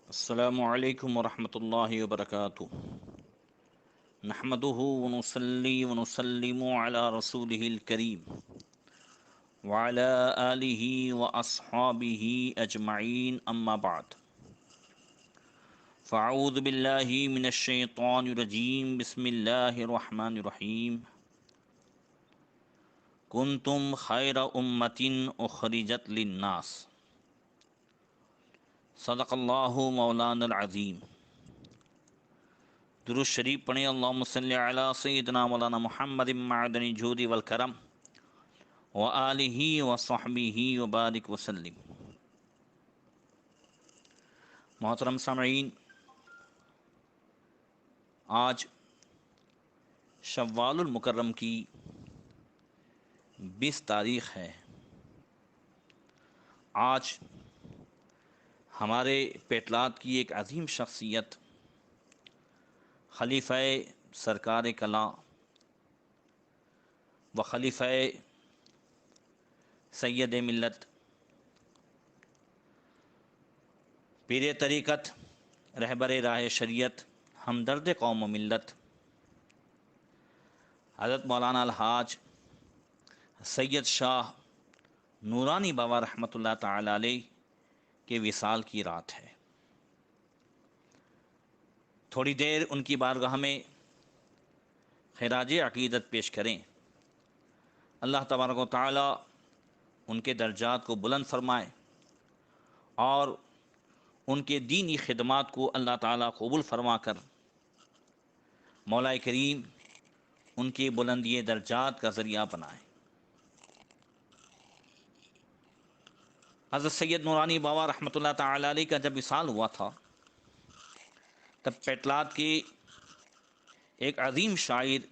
السلام علیکم ورحمۃ اللہ وبرکاتہ۔ نحمدہ ونصلی ونسلم علی رسولہ الکریم وعلی آلہ واصحابہ اجمعین، اما بعد، فاعوذ باللہ من الشیطان الرجیم، بسم اللہ الرحمن الرحیم۔ کنتم خیر امۃ اخرجت للناس، صدق اللہ مولانا العظیم۔ درود شریف پڑھیں، اللہم صلی علی سیدنا مولانا محمد معدن الجود والکرم وآلہ وصحبہ وبارک وسلم۔ محترم سامعین، آج شوال المکرم کی 20 تاریخ ہے۔ آج ہمارے پیٹلات کی ایک عظیم شخصیت، خلیفہ سرکار کلاں و خلیفہ سید ملت، پیر طریقت، رہبر راہ شریعت، ہمدرد قوم و ملت، حضرت مولانا الحاج سید شاہ نورانی بابا رحمۃ اللہ تعالی علیہ کے وصال کی رات ہے۔ تھوڑی دیر ان کی بارگاہ میں خراج عقیدت پیش کریں۔ اللہ تبارک و تعالی ان کے درجات کو بلند فرمائے اور ان کے دینی خدمات کو اللہ تعالی قبول فرما کر مولا کریم ان کی بلندی درجات کا ذریعہ بنائے۔ حضرت سید نورانی بابا رحمۃ اللہ تعالی علیہ کا جب وصال ہوا تھا، تب پیٹلات کے ایک عظیم شاعر،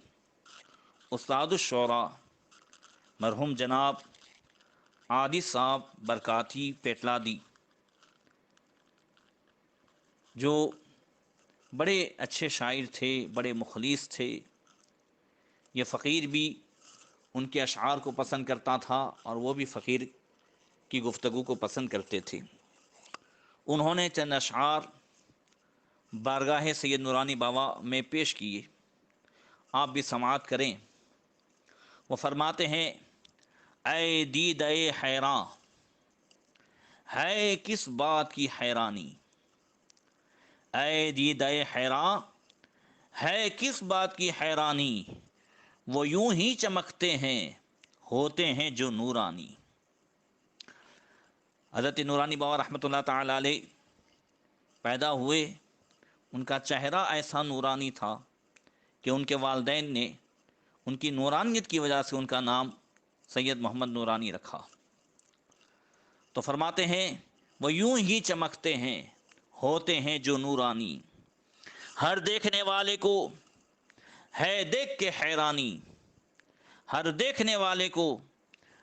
استاد الشعراء، مرحوم جناب عادی صاحب برکاتی پیٹلادی، جو بڑے اچھے شاعر تھے، بڑے مخلص تھے، یہ فقیر بھی ان کے اشعار کو پسند کرتا تھا اور وہ بھی فقیر کی گفتگو کو پسند کرتے تھے۔ انہوں نے چند اشعار بارگاہ سید نورانی بابا میں پیش کیے، آپ بھی سماعت کریں۔ وہ فرماتے ہیں: اے دیدہ حیراں، ہے کس بات کی حیرانی، اے دیدہ حیراں، ہے کس بات کی حیرانی، وہ یوں ہی چمکتے ہیں، ہوتے ہیں جو نورانی۔ حضرت نورانی بابا رحمۃ اللہ تعالی علیہ پیدا ہوئے، ان کا چہرہ ایسا نورانی تھا کہ ان کے والدین نے ان کی نورانیت کی وجہ سے ان کا نام سید محمد نورانی رکھا۔ تو فرماتے ہیں: وہ یوں ہی چمکتے ہیں، ہوتے ہیں جو نورانی، ہر دیکھنے والے کو ہے دیکھ کے حیرانی، ہر دیکھنے والے کو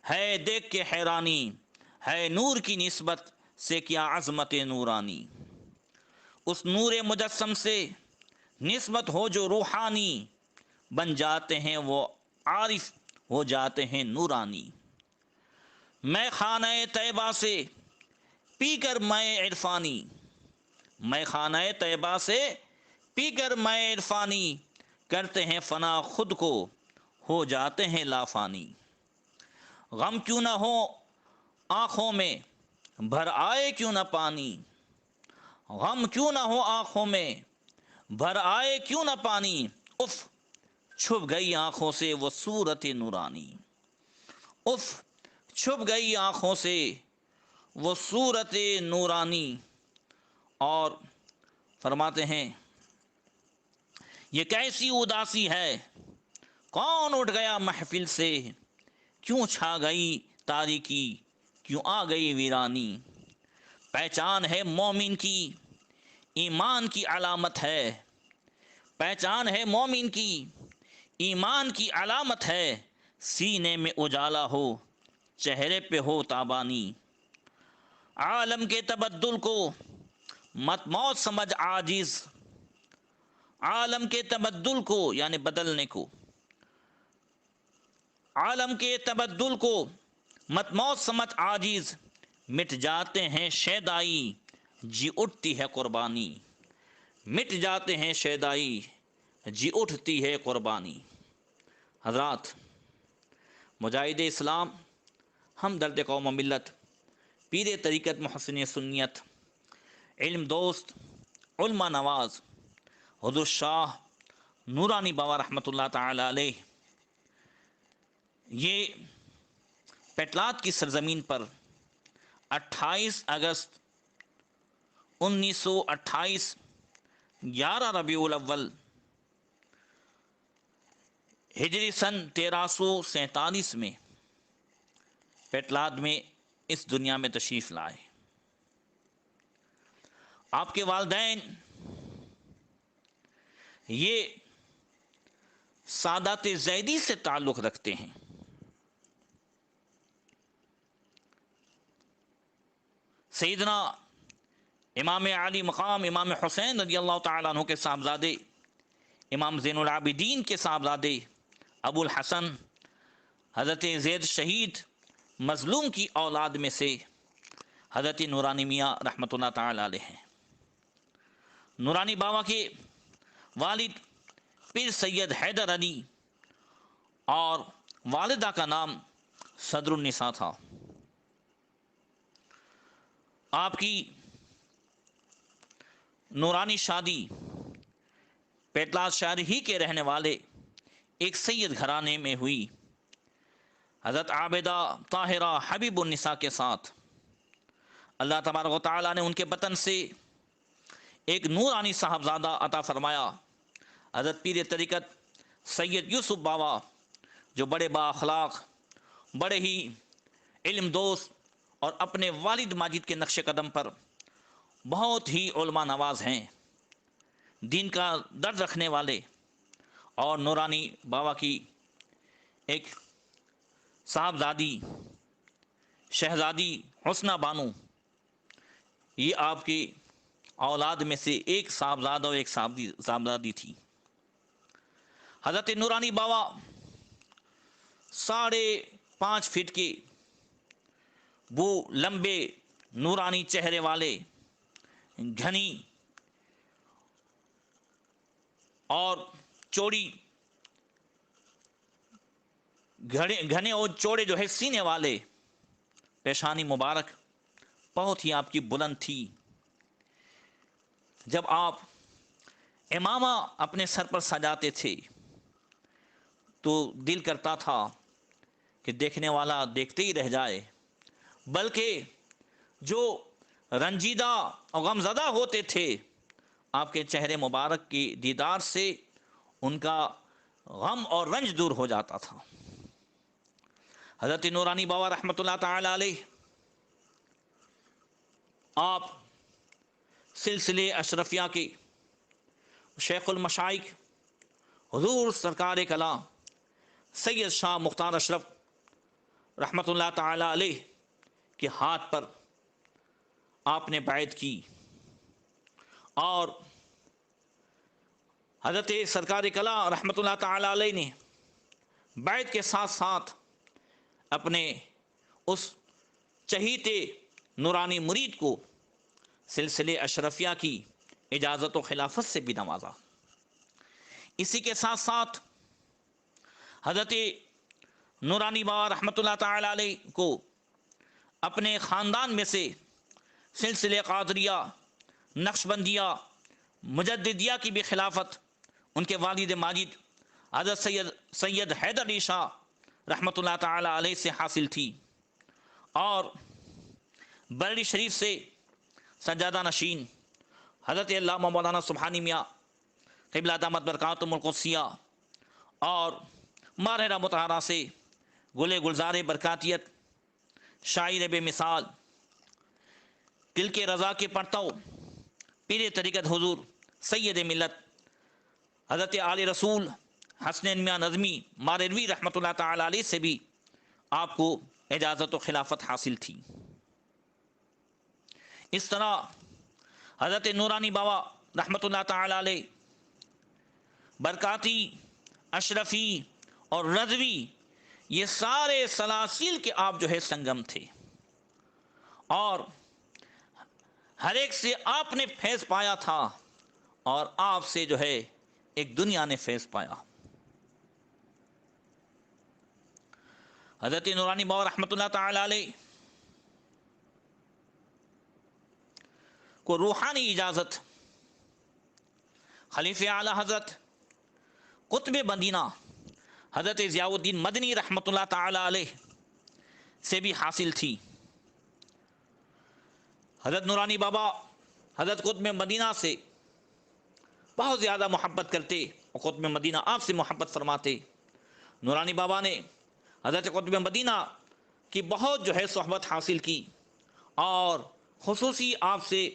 ہے دیکھ کے حیرانی، ہے نور کی نسبت سے کیا عظمت نورانی۔ اس نور مجسم سے نسبت ہو جو روحانی، بن جاتے ہیں وہ عارف، ہو جاتے ہیں نورانی۔ میں خانہ طیبہ سے پی کر میں عرفانی، میں خانہ طیبہ سے پی کر میں عرفانی، کرتے ہیں فنا خود کو، ہو جاتے ہیں لافانی۔ غم کیوں نہ ہو آنکھوں میں، بھر آئے کیوں نہ پانی، غم کیوں نہ ہو آنکھوں میں، بھر آئے کیوں نہ پانی، اف چھپ گئی آنکھوں سے وہ صورت نورانی، اف چھپ گئی آنکھوں سے وہ صورت نورانی۔ اور فرماتے ہیں: یہ کیسی اداسی ہے، کون اٹھ گیا محفل سے، کیوں چھا گئی تاریکی، کیوں آ گئی ویرانی۔ پہچان ہے مومن کی، ایمان کی علامت ہے، پہچان ہے مومن کی، ایمان کی علامت ہے، سینے میں اجالا ہو، چہرے پہ ہو تابانی۔ عالم کے تبدل کو مت موت سمجھ عاجز، عالم کے تبدل کو یعنی بدلنے کو، عالم کے تبدل کو مت موت سمجھ عاجز، مٹ جاتے ہیں شیدائی، جی اٹھتی ہے قربانی، مٹ جاتے ہیں شیدائی، جی اٹھتی ہے قربانی۔ حضرات، مجاہد اسلام، ہم درد قوم و ملت، پیر طریقت محسن سنیت، علم دوست، علماء نواز حضور شاہ نورانی بابا رحمۃ اللہ تعالی علیہ، یہ پیٹلات کی سرزمین پر 28 اگست 1928 11 ربیع الاول ہجری سن 1347 میں پیٹلاد میں اس دنیا میں تشریف لائے۔ آپ کے والدین یہ سادات زیدی سے تعلق رکھتے ہیں۔ سیدنا امام علی مقام امام حسین رضی اللہ تعالیٰ عنہ کے صاحبزادے، امام زین العابدین کے صاحبزادے ابو الحسن حضرت زید شہید مظلوم کی اولاد میں سے حضرت نورانی میاں رحمۃ اللہ تعالیٰ علیہ ہیں۔ نورانی بابا کے والد پیر سید حیدر علی اور والدہ کا نام صدر النساء تھا۔ آپ کی نورانی شادی پیٹلاد شہر ہی کے رہنے والے ایک سید گھرانے میں ہوئی، حضرت عابدہ طاہرہ حبیب النساء کے ساتھ۔ اللہ تبارک و تعالیٰ نے ان کے بطن سے ایک نورانی صاحبزادہ عطا فرمایا، حضرت پیر طریقت سید یوسف بابا، جو بڑے با اخلاق، بڑے ہی علم دوست اور اپنے والد ماجد کے نقش قدم پر بہت ہی علماء نواز ہیں، دین کا درد رکھنے والے۔ اور نورانی بابا کی ایک صاحبزادی شہزادی حسنہ بانو، یہ آپ کی اولاد میں سے ایک صاحبزادہ اور ایک صاحبزادی تھی۔ حضرت نورانی بابا 5.5 فٹ کے وہ لمبے نورانی چہرے والے، گھنی اور چوڑی گھنے اور چوڑے جو ہے سینے والے، پیشانی مبارک بہت ہی آپ کی بلند تھی۔ جب آپ امامہ اپنے سر پر سجاتے تھے تو دل کرتا تھا کہ دیکھنے والا دیکھتے ہی رہ جائے، بلکہ جو رنجیدہ اور غمزدہ ہوتے تھے آپ کے چہرے مبارک کی دیدار سے ان کا غم اور رنج دور ہو جاتا تھا۔ حضرت نورانی بابا رحمۃ اللہ تعالی علیہ، آپ سلسلے اشرفیہ کے شیخ المشائخ حضور سرکار کلام سید شاہ مختار اشرف رحمۃ اللہ تعالی علیہ کے ہاتھ پر آپ نے بیعت کی، اور حضرت سرکار کلام رحمۃ اللہ تعالی علیہ نے بیعت کے ساتھ ساتھ اپنے اس چہیتے نورانی مرید کو سلسلے اشرفیہ کی اجازت و خلافت سے بھی نوازا۔ اسی کے ساتھ ساتھ حضرت نورانی بابا رحمۃ اللہ تعالی علیہ کو اپنے خاندان میں سے سلسلے قادریہ، نقشبندیہ، مجددیہ کی بھی خلافت ان کے والد ماجد حضرت سید حیدر علی شاہ رحمۃ اللہ تعالی علیہ سے حاصل تھی، اور بریلی شریف سے سجادہ نشین حضرت علامہ مولانا سبحانی میاں قبلہ دامت برکاتہم القدسیہ اور ماہرہ مطہرہ سے گل گلزار برکاتیت، شاعر بے مثال، دل کے رضا کے پرتو، پیر طریقت حضور سید ملت حضرت آل رسول حسنین میاں نظمی ماروی رحمۃ اللہ تعالی علیہ سے بھی آپ کو اجازت و خلافت حاصل تھی۔ اس طرح حضرت نورانی بابا رحمۃ اللہ تعالی علیہ برکاتی، اشرفی اور رضوی، یہ سارے سلاسل کے آپ جو ہے سنگم تھے، اور ہر ایک سے آپ نے فیض پایا تھا اور آپ سے جو ہے ایک دنیا نے فیض پایا۔ حضرت نورانی بابا رحمۃ اللہ تعالی علیہ کو روحانی اجازت خلیفہ اعلی حضرت قطب مدینہ حضرت ضیاء الدین مدنی رحمۃ اللہ تعالی علیہ سے بھی حاصل تھی۔ حضرت نورانی بابا حضرت قطب مدینہ سے بہت زیادہ محبت کرتے اور قطب مدینہ آپ سے محبت فرماتے۔ نورانی بابا نے حضرت قطب مدینہ کی بہت جو ہے صحبت حاصل کی اور خصوصی آپ سے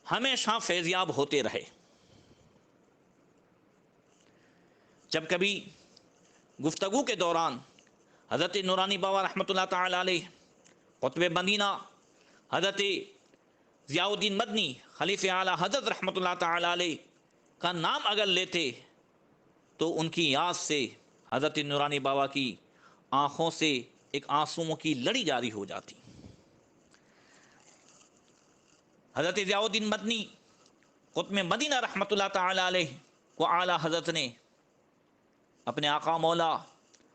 ہمیشہ فیضیاب ہوتے رہے۔ جب کبھی گفتگو کے دوران حضرت نورانی بابا رحمۃ اللہ تعالی علیہ قطب مدینہ حضرت ضیاء الدین مدنی خلیفہ اعلی حضرت رحمۃ اللہ تعالی علیہ کا نام اگر لیتے تو ان کی یاد سے حضرت نورانی بابا کی آنکھوں سے ایک آنسوؤں کی لڑی جاری ہو جاتی۔ حضرت ضیاء الدین مدنی قطب مدینہ رحمۃ اللہ تعالی علیہ کو اعلی حضرت نے اپنے آقا مولا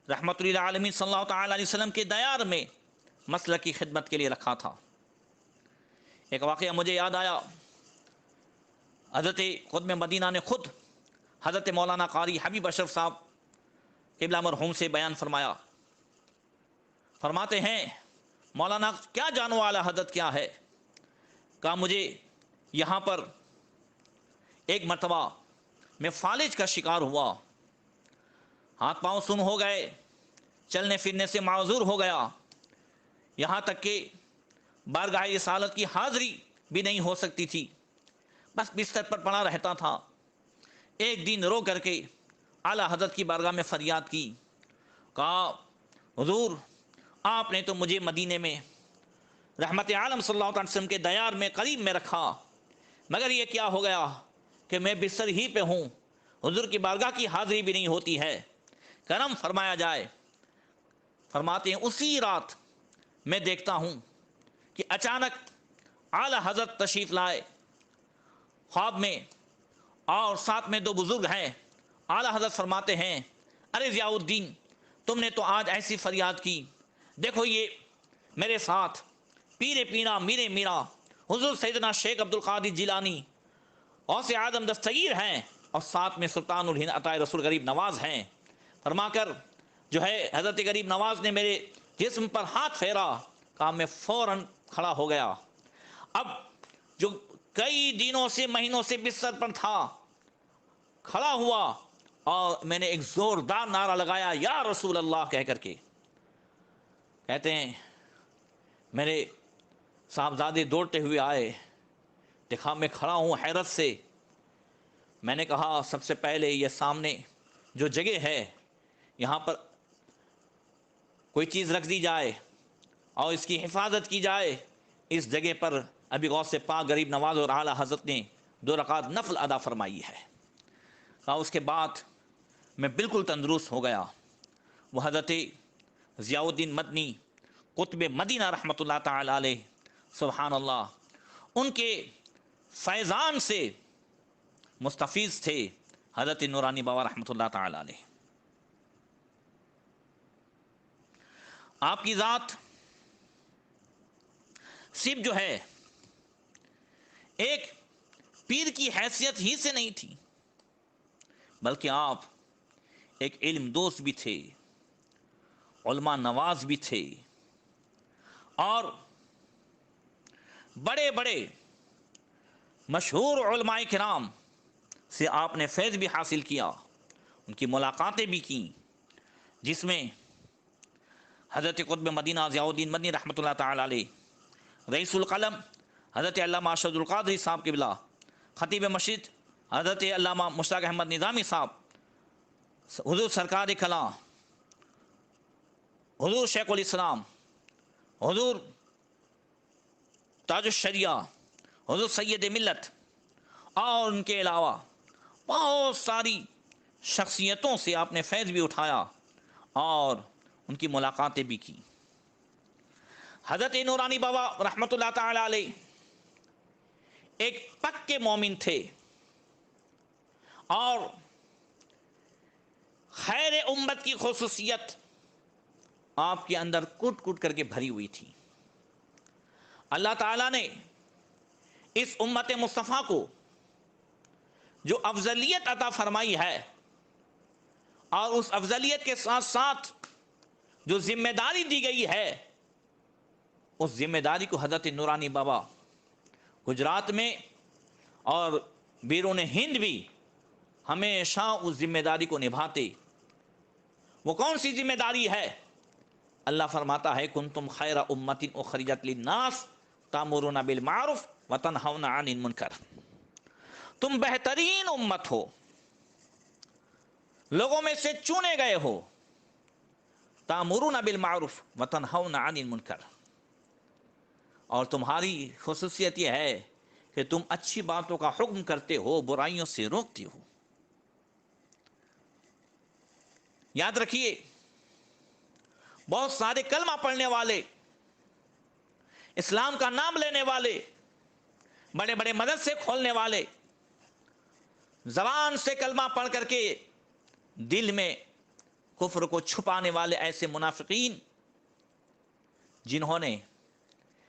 رحمت للعالمین صلی اللہ تعالی علیہ وسلم کے دیار میں مسلک کی خدمت کے لیے رکھا تھا۔ ایک واقعہ مجھے یاد آیا، حضرت قطب مدینہ نے خود حضرت مولانا قاری حبیب اشرف صاحب قبلہ مرحوم سے بیان فرمایا، فرماتے ہیں مولانا کیا جانو اعلی حضرت کیا ہے، کہا مجھے یہاں پر ایک مرتبہ میں فالج کا شکار ہوا، ہاتھ پاؤں سن ہو گئے، چلنے پھرنے سے معذور ہو گیا، یہاں تک کہ بارگاہ رسالت کی حاضری بھی نہیں ہو سکتی تھی، بس بستر پر پڑا رہتا تھا۔ ایک دن رو کر کے اعلی حضرت کی بارگاہ میں فریاد کی، کہا حضور آپ نے تو مجھے مدینے میں رحمت عالم صلی اللہ علیہ وسلم کے دیار میں قریب میں رکھا، مگر یہ کیا ہو گیا کہ میں بستر ہی پہ ہوں، حضور کی بارگاہ کی حاضری بھی نہیں ہوتی ہے، کرم فرمایا جائے۔ فرماتے ہیں اسی رات میں دیکھتا ہوں کہ اچانک اعلی حضرت تشریف لائے خواب میں، اور ساتھ میں دو بزرگ ہیں۔ اعلی حضرت فرماتے ہیں ارے ضیاء الدین تم نے تو آج ایسی فریاد کی، دیکھو یہ میرے ساتھ پیر پیرا میرے میرا حضور سیدنا شیخ عبد القادر جیلانی غوث اعظم دستگیر ہیں، اور ساتھ میں سلطان الہند عطائے رسول غریب نواز ہیں۔ فرما کر جو ہے حضرت غریب نواز نے میرے جسم پر ہاتھ پھیرا، کہا میں فوراً کھڑا ہو گیا۔ اب جو کئی دنوں سے مہینوں سے بستر پر تھا، کھڑا ہوا اور میں نے ایک زوردار نعرہ لگایا یا رسول اللہ کہہ کر کے۔ کہتے ہیں میرے صاحبزادے دوڑتے ہوئے آئے، دیکھا میں کھڑا ہوں حیرت سے۔ میں نے کہا سب سے پہلے یہ سامنے جو جگہ ہے یہاں پر کوئی چیز رکھ دی جائے اور اس کی حفاظت کی جائے، اس جگہ پر ابھی غوث پاک غریب نواز اور اعلیٰ حضرت نے 2 رکعت نفل ادا فرمائی ہے۔ کہا اس کے بعد میں بالکل تندرست ہو گیا۔ وہ حضرت ضیاء الدین مدنی قطب مدینہ رحمۃ اللہ تعالی علیہ، سبحان اللہ، ان کے فیضان سے مستفیض تھے حضرت نورانی بابا رحمۃ اللہ تعالی علیہ۔ آپ کی ذات صرف جو ہے ایک پیر کی حیثیت ہی سے نہیں تھی، بلکہ آپ ایک علم دوست بھی تھے، علماء نواز بھی تھے، اور بڑے بڑے مشہور علماء کرام سے آپ نے فیض بھی حاصل کیا، ان کی ملاقاتیں بھی کیں، جس میں حضرت قطب مدینہ ضیاء الدین مدنی رحمۃ اللہ تعالی علیہ، رئیس القلم حضرت علامہ ارشد القادری صاحب قبلہ، خطیب مسجد حضرت علامہ مشتاق احمد نظامی صاحب، حضور سرکار کلاں، حضور شیخ الاسلام، حضور تاج الشریعہ، حضور سید ملت، اور ان کے علاوہ بہت ساری شخصیتوں سے آپ نے فیض بھی اٹھایا اور ان کی ملاقاتیں بھی کی۔ حضرت نورانی بابا رحمۃ اللہ تعالی علیہ ایک پکے مومن تھے اور خیر امت کی خصوصیت آپ کے اندر کٹ کٹ کر کے بھری ہوئی تھی۔ اللہ تعالیٰ نے اس امت مصطفیٰ کو جو افضلیت عطا فرمائی ہے اور اس افضلیت کے ساتھ ساتھ جو ذمہ داری دی گئی ہے، اس ذمہ داری کو حضرت نورانی بابا گجرات میں اور بیرون ہند بھی ہمیشہ اس ذمہ داری کو نبھاتے۔ وہ کون سی ذمہ داری ہے؟ اللہ فرماتا ہے کنتم خیر امت اخرجت للناس تامرون بالمعروف وتنہون عن المنکر، تم بہترین امت ہو، لوگوں میں سے چنے گئے ہو، تامرون بالمعروف وتنہون عن المنکر، اور تمہاری خصوصیت یہ ہے کہ تم اچھی باتوں کا حکم کرتے ہو، برائیوں سے روکتے ہو۔ یاد رکھیے، بہت سارے کلمہ پڑھنے والے، اسلام کا نام لینے والے، بڑے بڑے مدرسے کھولنے والے، زبان سے کلمہ پڑھ کر کے دل میں کفر کو چھپانے والے ایسے منافقین جنہوں نے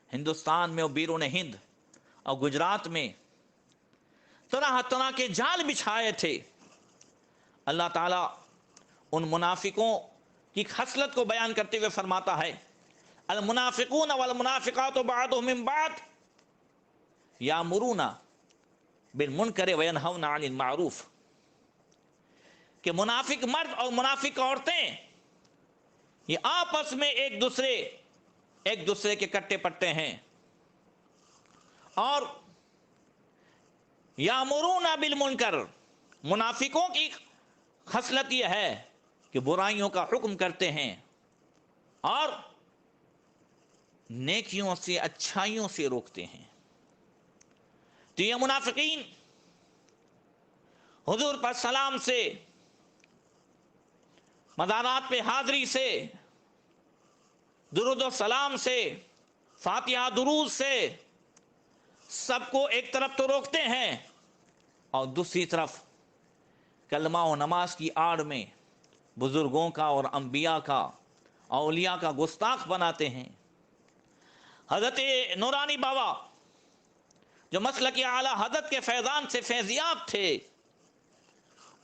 ہندوستان میں اور بیرون ہند اور گجرات میں طرح طرح کے جال بچھائے تھے، اللہ تعالیٰ ان منافقوں کی خصلت کو بیان کرتے ہوئے فرماتا ہے المنافقون والمنافقات بعضهم من بعض یامرون بالمنکر وینہون عن المعروف، کہ منافق مرد اور منافق عورتیں یہ آپس میں ایک دوسرے کے کٹے پٹے ہیں، اور یامرون بالمنکر، منافقوں کی خصلت یہ ہے کہ برائیوں کا حکم کرتے ہیں اور نیکیوں سے، اچھائیوں سے روکتے ہیں۔ تو یہ منافقین حضور پر سلام سے، مزارات پہ حاضری سے، درود و سلام سے، فاتحہ درود سے سب کو ایک طرف تو روکتے ہیں، اور دوسری طرف کلمہ و نماز کی آڑ میں بزرگوں کا اور انبیاء کا، اولیاء کا گستاخ بناتے ہیں۔ حضرت نورانی بابا جو مسلک اعلیٰ حضرت کے فیضان سے فیضیاب تھے،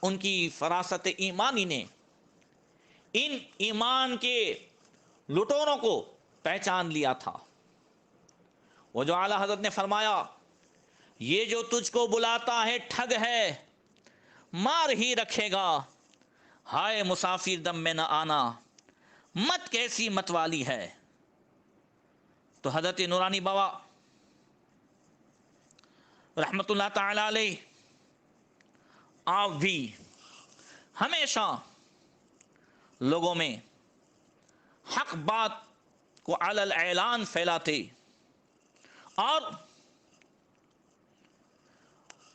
ان کی فراست ایمانی نے ان ایمان کے لٹوروں کو پہچان لیا تھا۔ وہ جو اعلیٰ حضرت نے فرمایا یہ جو تجھ کو بلاتا ہے ٹھگ ہے، مار ہی رکھے گا، ہائے مسافر دم میں نہ آنا، مت کیسی مت والی ہے۔ تو حضرت نورانی بابا رحمت اللہ تعالی علیہ آپ بھی ہمیشہ لوگوں میں حق بات کو علی الاعلان پھیلاتے اور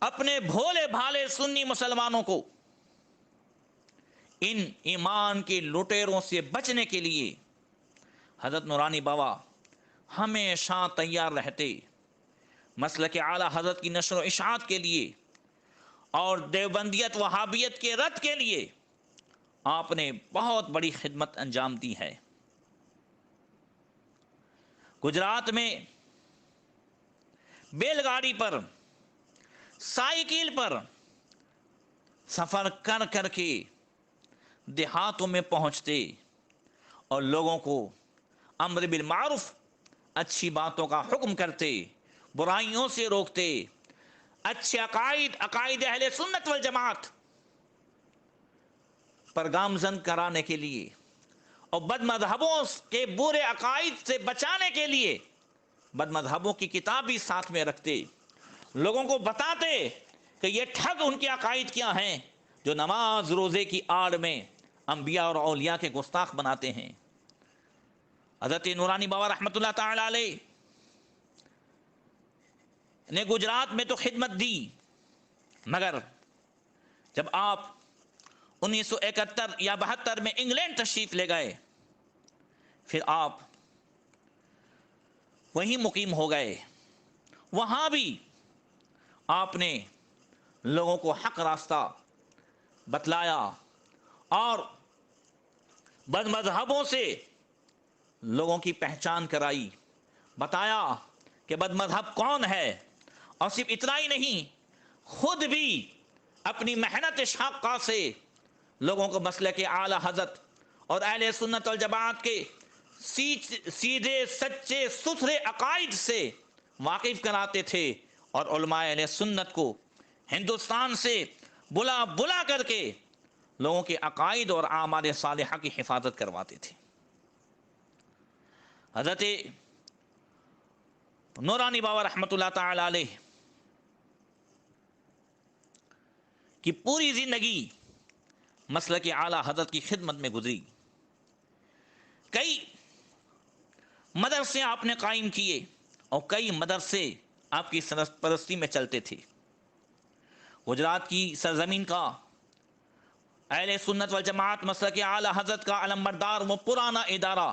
اپنے بھولے بھالے سنی مسلمانوں کو ان ایمان کے لٹیروں سے بچنے کے لیے حضرت نورانی بابا ہمیشہ تیار رہتے، مسلک اعلیٰ حضرت کی نشر و اشاعت کے لیے اور دیوبندیت وہابیت کے رد کے لیے آپ نے بہت بڑی خدمت انجام دی ہے۔ گجرات میں بیل گاڑی پر، سائیکل پر سفر کر کر کے دیہاتوں میں پہنچتے اور لوگوں کو امر بالمعروف، اچھی باتوں کا حکم کرتے، برائیوں سے روکتے، اچھے عقائد اہل سنت والجماعت پر گامزن کرانے کے لیے اور بد مذہبوں کے برے عقائد سے بچانے کے لیے بد مذہبوں کی کتاب بھی ساتھ میں رکھتے، لوگوں کو بتاتے کہ یہ ٹھگ ان کے عقائد کیا ہیں جو نماز روزے کی آڑ میں انبیاء اور اولیاء کے گستاخ بناتے ہیں۔ حضرت نورانی بابا رحمت اللہ تعالی علیہ نے گجرات میں تو خدمت دی، مگر جب آپ 1971 یا 72 میں انگلینڈ تشریف لے گئے، پھر آپ وہیں مقیم ہو گئے۔ وہاں بھی آپ نے لوگوں کو حق راستہ بتلایا اور بد مذہبوں سے لوگوں کی پہچان کرائی، بتایا کہ بد مذہب کون ہے، اور صرف اتنا ہی نہیں، خود بھی اپنی محنت شاقہ سے لوگوں کو مسلک اعلی حضرت اور اہل سنت والجماعت کے سیدھے سچے ستھرے عقائد سے واقف کراتے تھے، اور علماء اہل سنت کو ہندوستان سے بلا بلا کر کے لوگوں کے عقائد اور اعمال صالحہ کی حفاظت کرواتے تھے۔ حضرت نورانی بابا رحمۃ اللہ تعالی علیہ کی پوری زندگی مسلک اعلی حضرت کی خدمت میں گزری۔ کئی مدرسے آپ نے قائم کیے اور کئی مدرسے آپ کی سرپرستی میں چلتے تھے۔ گجرات کی سرزمین کا اہل سنت والجماعت مسلک اعلی حضرت کا علمبردار وہ پرانا ادارہ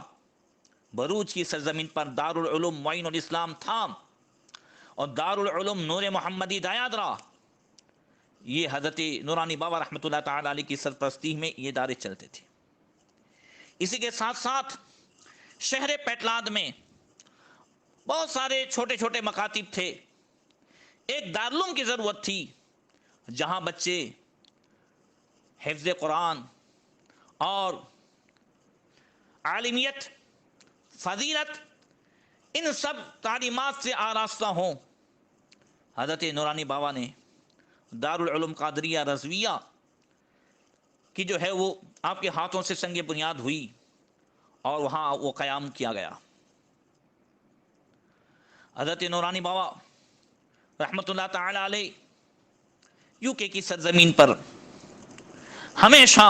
بروچ کی سرزمین پر دارالعلوم معین الاسلام تھا، اور دارالعلوم نور محمدی دایادرا، یہ حضرت نورانی بابا رحمۃ اللہ تعالی علیہ کی سرپرستی میں یہ ادارے چلتے تھے۔ اسی کے ساتھ ساتھ شہر پیٹلاد میں بہت سارے چھوٹے چھوٹے مکاتب تھے۔ ایک دارالعلوم کی ضرورت تھی جہاں بچے حفظ قرآن اور عالمیت، فضیلت، ان سب تعلیمات سے آراستہ ہوں۔ حضرت نورانی بابا نے دارالعلوم قادریہ رضویہ کی جو ہے وہ آپ کے ہاتھوں سے سنگ بنیاد ہوئی اور وہاں وہ قیام کیا گیا۔ حضرت نورانی بابا رحمۃ اللہ تعالی علیہ یو کے کی سرزمین پر ہمیشہ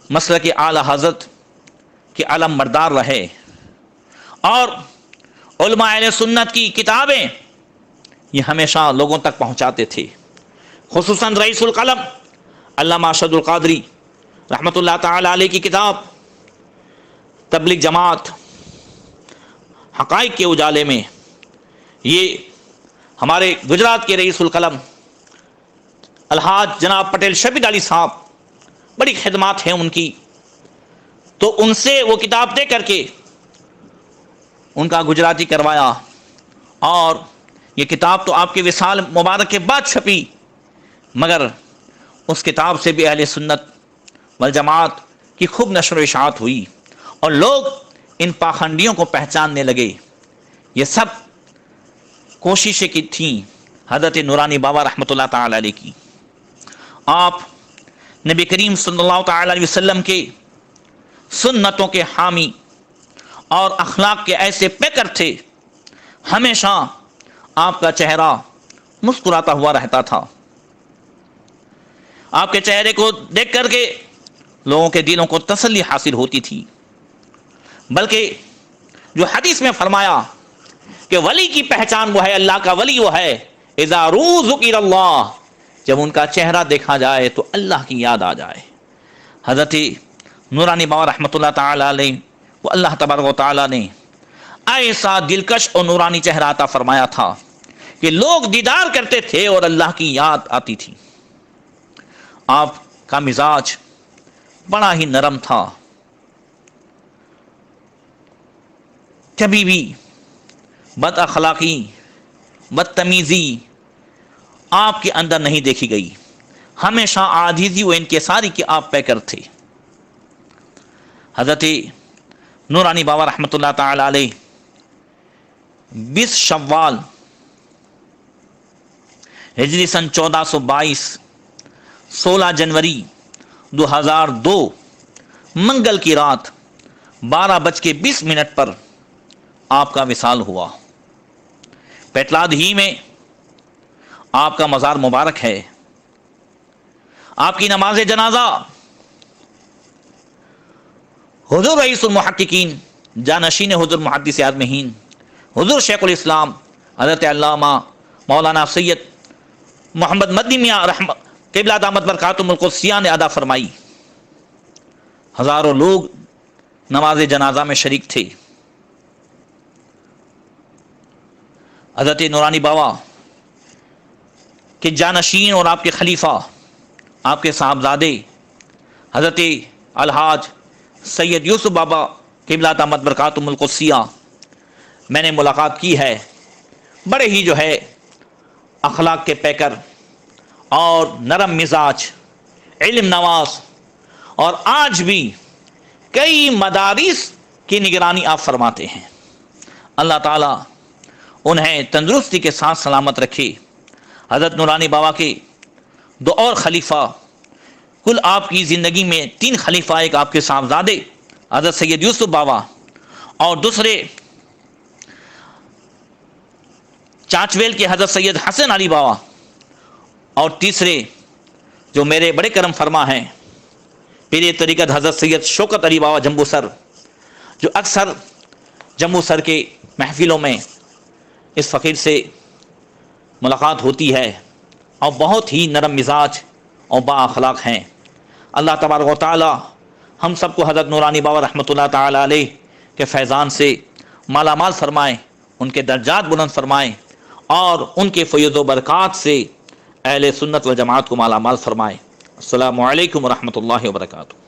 مسلک اعلی حضرت کے علم بردار رہے، اور علماء اہل سنت کی کتابیں یہ ہمیشہ لوگوں تک پہنچاتے تھے، خصوصاً رئیس القلم علامہ ارشد القادری رحمۃ اللہ تعالی علیہ کی کتاب تبلیغ جماعت حقائق کے اجالے میں، یہ ہمارے گجرات کے رئیس القلم الحاج جناب پٹیل شبیر علی صاحب، بڑی خدمات ہیں ان کی، تو ان سے وہ کتاب دے کر کے ان کا گجراتی کروایا، اور یہ کتاب تو آپ کے وصال مبارک کے بعد چھپی، مگر اس کتاب سے بھی اہل سنت والجماعت کی خوب نشر و اشاعت ہوئی، اور لوگ ان پاخنڈیوں کو پہچاننے لگے۔ یہ سب کوششیں کی تھیں حضرت نورانی بابا رحمۃ اللہ تعالی علیہ کی۔ آپ نبی کریم صلی اللہ تعالی علیہ وسلم کے سنتوں کے حامی اور اخلاق کے ایسے پیکر تھے، ہمیشہ آپ کا چہرہ مسکراتا ہوا رہتا تھا۔ آپ کے چہرے کو دیکھ کر کے لوگوں کے دلوں کو تسلی حاصل ہوتی تھی، بلکہ جو حدیث میں فرمایا کہ ولی کی پہچان وہ ہے، اللہ کا ولی وہ ہے اذا ذکر اللہ، جب ان کا چہرہ دیکھا جائے تو اللہ کی یاد آ جائے۔ حضرت نورانی بابا رحمۃ اللہ تعالی علیہ وہ اللہ تبارک و تعالی نے ایسا دلکش اور نورانی چہرہ عطا فرمایا تھا کہ لوگ دیدار کرتے تھے اور اللہ کی یاد آتی تھی۔ آپ کا مزاج بڑا ہی نرم تھا، کبھی بھی بد اخلاقی، بدتمیزی آپ کے اندر نہیں دیکھی گئی، ہمیشہ عاجزی و انکساری کے آپ پیکر تھے۔ حضرت نورانی بابا رحمۃ اللہ تعالی علیہ 20 شوال ہجری سن 1422 16 جنوری 2002 منگل کی رات 12:20 پر آپ کا وصال ہوا۔ پیٹلاد ہی میں آپ کا مزار مبارک ہے۔ آپ کی نماز جنازہ حضور رئیس المحققین جانشین حضور محدث اعظمین حضور شیخ الاسلام حضرت علامہ مولانا سید محمد مدنی میاں قبلہ دامت برکاتہم القدسیہ نے ادا فرمائی۔ ہزاروں لوگ نماز جنازہ میں شریک تھے۔ حضرت نورانی بابا کہ جانشین اور آپ کے خلیفہ، آپ کے صاحبزادے حضرت الحاج سید یوسف بابا قبلہ دامت برکاتہم القدسیہ، میں نے ملاقات کی ہے، بڑے ہی جو ہے اخلاق کے پیکر اور نرم مزاج، علم نواز، اور آج بھی کئی مدارس کی نگرانی آپ فرماتے ہیں۔ اللہ تعالیٰ انہیں تندرستی کے ساتھ سلامت رکھے۔ حضرت نورانی بابا کے دو اور خلیفہ، کل آپ کی زندگی میں 3 خلیفہ، ایک آپ کے صاحبزادے حضرت سید یوسف بابا، اور دوسرے چاچویل کے حضرت سید حسن علی بابا، اور تیسرے جو میرے بڑے کرم فرما ہیں پیر طریقت حضرت سید شوکت علی بابا جمبو سر، جو اکثر جمبو سر کے محفلوں میں اس فقیر سے ملاقات ہوتی ہے، اور بہت ہی نرم مزاج اور با اخلاق ہیں۔ اللہ تبارک و تعالی ہم سب کو حضرت نورانی بابا رحمۃ اللہ تعالی علیہ کے فیضان سے مالا مال فرمائیں، ان کے درجات بلند فرمائیں، اور ان کے فیض و برکات سے اہل سنت و جماعت کو مالا مال فرمائیں۔ السلام علیکم ورحمۃ اللہ وبرکاتہ۔